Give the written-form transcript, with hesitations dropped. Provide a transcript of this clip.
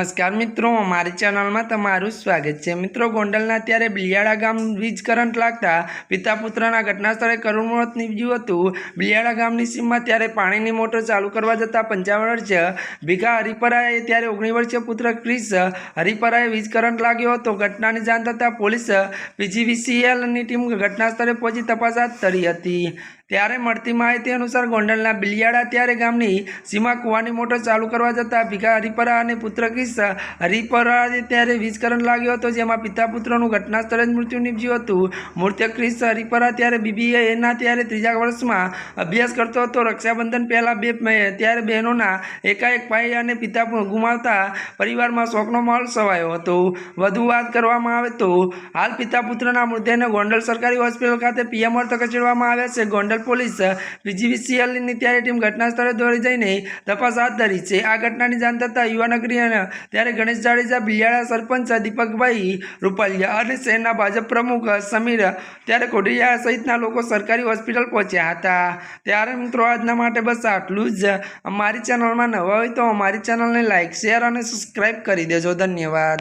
नमस्कार मित्रों, अमारी चेनल में तमारुं स्वागत है। मित्रों, गोंडलना त्यारे बिलियाड़ा गाम वीज करंट लागता पिता पुत्रना घटना स्थळे करुण मौत निपज्युं हतुं। बिलियाड़ा गामनी सीममां त्यारे पाणीनी मोटर चालू करवा जता 55 वर्षीय भीखा हरिपराए त्यारे 19 वर्षीय पुत्र क्रिस हरिपराए वीज करंट लाग्यो हतो। घटनानी जाण थતાં पोलीस पीजीवीसीएलनी टीम घटना स्थळे पहोंची तपास हाथ धरी हती। त्यारे मळती माहिती अनुसार गोंडलना बिलियाड़ा त्यारे गामनी सीमा कुવાની मोटर चालू करवा जता भीखा हरिपरा અને પુત્ર ક્રિસ હરિપરાએ ત્યારે વીજ કરંટ लाग्यो હતો, જેમાં પિતા પુત્રનું ઘટના સ્થળે જ મૃત્યુ નીપજ્યું હતું। મૃતક ક્રિસ હરિપરા ત્યારે બીબીએના ત્યારે 3જા વર્ષમાં અભ્યાસ કરતો હતો। રક્ષાબંધન પહેલા ત્યારે બહેનોના એકાએક ભાઈ અને પિતા ગુમાવતા પરિવારમાં શોકનો માહોલ છવાયો હતો। વધુ વાત કરવામાં આવે તો હાલ પિતા પુત્રના મૃતદેહને ગોંડલ સરકારી હોસ્પિટલ ખાતે પીએમ અર્થે ખસેડવામાં આવ્યા છે। ગોંડલ પોલીસ પીજીવીસીએલની ત્યારે ટીમ ઘટના સ્થળે દોડી જઈને તપાસ હાથ ધરી છે। આ ઘટનાની જાણ થતાં યુવાનગરી ત્યારે ગણેશ જાડેજા, બિલિયાડા સરપંચ દીપકભાઈ રૂપાલિયા અને શહેરના ભાજપ પ્રમુખ સમીર ત્યારે કોડિયા સહિતના લોકો સરકારી હોસ્પિટલ પહોંચ્યા હતા। ત્યારે મિત્રો આજના માટે બસ આટલું જ। અમારી ચેનલમાં નવા હોય તો અમારી ચેનલને લાઇક, શેર અને સબસ્ક્રાઇબ કરી દેજો। ધન્યવાદ।